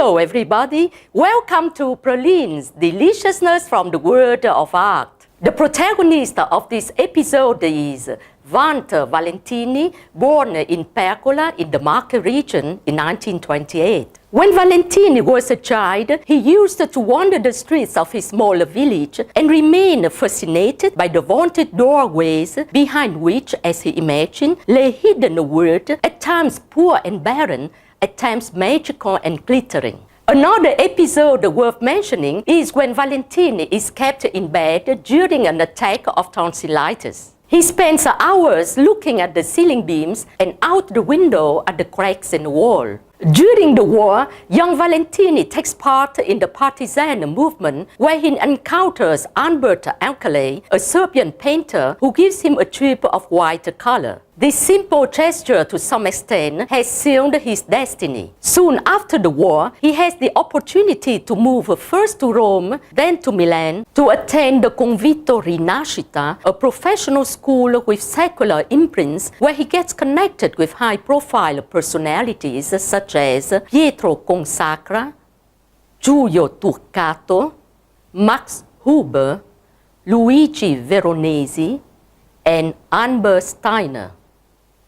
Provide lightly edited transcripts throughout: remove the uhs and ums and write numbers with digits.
Hello everybody, welcome to Pralines, Deliciousness from the World of Art. The protagonist of this episode is Walter Valentini, born in Pergola in the Marche region in 1928. When Valentini was a child, he used to wander the streets of his small village and remain fascinated by the vaulted doorways behind which, as he imagined, lay hidden a world, at times poor and barren, at times magical and glittering. Another episode worth mentioning is when Valentini is kept in bed during an attack of tonsillitis. He spends hours looking at the ceiling beams and out the window at the cracks in the wall. During the war, young Valentini takes part in the partisan movement where he encounters Albert Alcalay, a Serbian painter who gives him a strip of white color. This simple gesture to some extent has sealed his destiny. Soon after the war, he has the opportunity to move first to Rome, then to Milan, to attend the Convitto Rinascita, a professional school with secular imprints where he gets connected with high-profile personalities such as Pietro Consacra, Giulio Turcato, Max Huber, Luigi Veronesi, and Albert Steiner.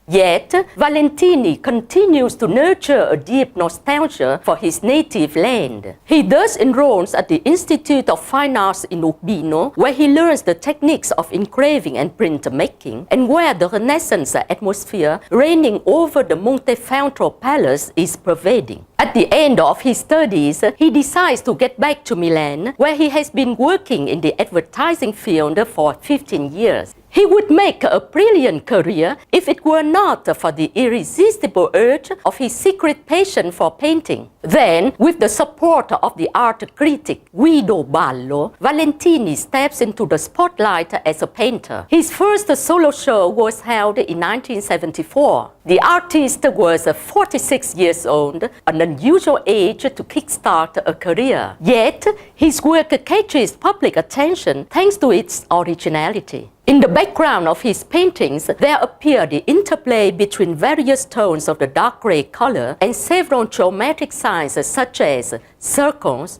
Yet, Valentini continues to nurture a deep nostalgia for his native land. He thus enrolls at the Institute of Fine Arts in Urbino, where he learns the techniques of engraving and printmaking, and where the Renaissance atmosphere reigning over the Montefeltro Palace is pervading. At the end of his studies, he decides to get back to Milan, where he has been working in the advertising field for 15 years. He would make a brilliant career if it were not for the irresistible urge of his secret passion for painting. Then, with the support of the art critic Guido Ballo, Valentini steps into the spotlight as a painter. His first solo show was held in 1974. The artist was 46 years old, an unusual age to kickstart a career. Yet, his work catches public attention thanks to its originality. In the background of his paintings, there appear the interplay between various tones of the dark gray color and several geometric signs such as circles,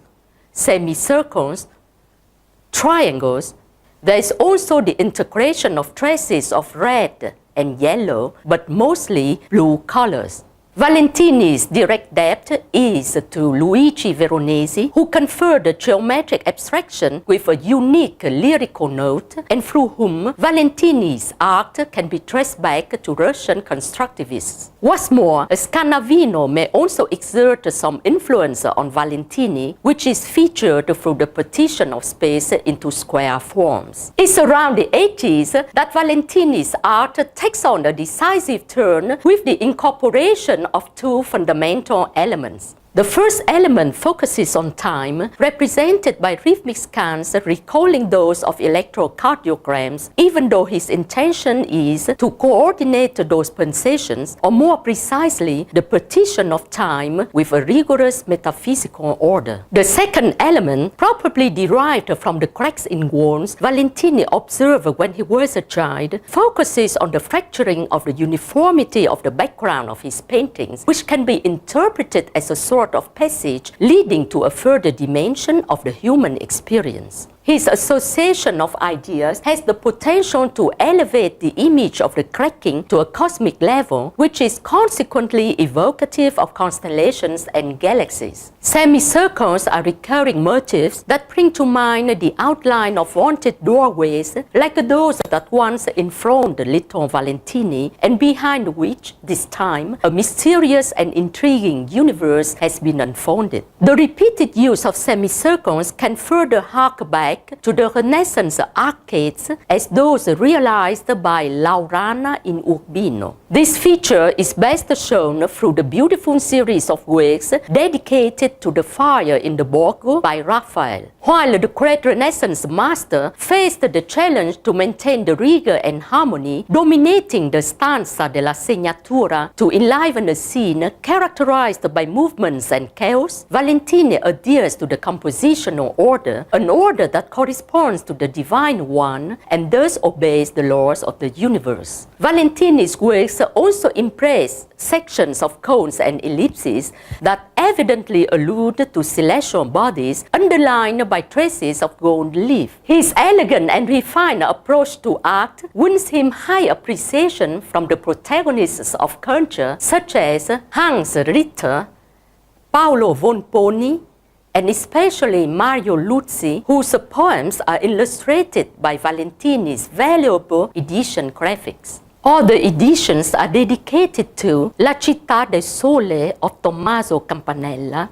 semicircles, triangles. There is also the integration of traces of red and yellow, but mostly blue colors. Valentini's direct debt is to Luigi Veronesi, who conferred the geometric abstraction with a unique lyrical note, and through whom Valentini's art can be traced back to Russian constructivists. What's more, Scanavino may also exert some influence on Valentini, which is featured through the partition of space into square forms. It's around the 80s that Valentini's art takes on a decisive turn with the incorporation of two fundamental elements. The first element focuses on time, represented by rhythmic scans recalling those of electrocardiograms, even though his intention is to coordinate those pulsations, or more precisely, the partition of time with a rigorous metaphysical order. The second element, probably derived from the cracks in walls Valentini observed when he was a child, focuses on the fracturing of the uniformity of the background of his paintings, which can be interpreted as a sort of passage leading to a further dimension of the human experience. His association of ideas has the potential to elevate the image of the cracking to a cosmic level, which is consequently evocative of constellations and galaxies. Semicircles are recurring motifs that bring to mind the outline of vaulted doorways, like those that once enthroned little Valentini, and behind which, this time, a mysterious and intriguing universe has been unfolded. The repeated use of semicircles can further hark back to the Renaissance arcades as those realized by Laurana in Urbino. This feature is best shown through the beautiful series of works dedicated to the fire in the Borgo by Raphael. While the great Renaissance master faced the challenge to maintain the rigor and harmony dominating the stanza della segnatura to enliven a scene characterized by movements and chaos, Valentini adheres to the compositional order, an order that that corresponds to the Divine One and thus obeys the laws of the universe. Valentini's works also embrace sections of cones and ellipses that evidently allude to celestial bodies underlined by traces of gold leaf. His elegant and refined approach to art wins him high appreciation from the protagonists of culture such as Hans Richter, Paolo Volponi, and especially Mario Luzzi, whose poems are illustrated by Valentini's valuable edition graphics. All the editions are dedicated to La città del sole of Tommaso Campanella,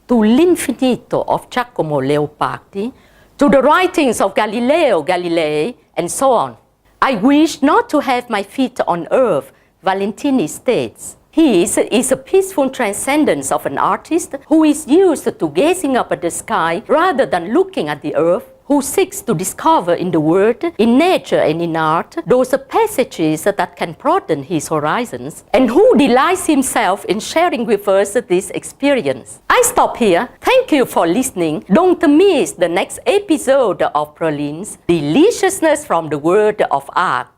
to L'Infinito of Giacomo Leopardi, to the writings of Galileo Galilei, and so on. I wish not to have my feet on earth, Valentini states. His is a peaceful transcendence of an artist who is used to gazing up at the sky rather than looking at the earth, who seeks to discover in the world, in nature and in art, those passages that can broaden his horizons, and who delights himself in sharing with us this experience. I stop here. Thank you for listening. Don't miss the next episode of Pralines, Deliciousness from the World of Art.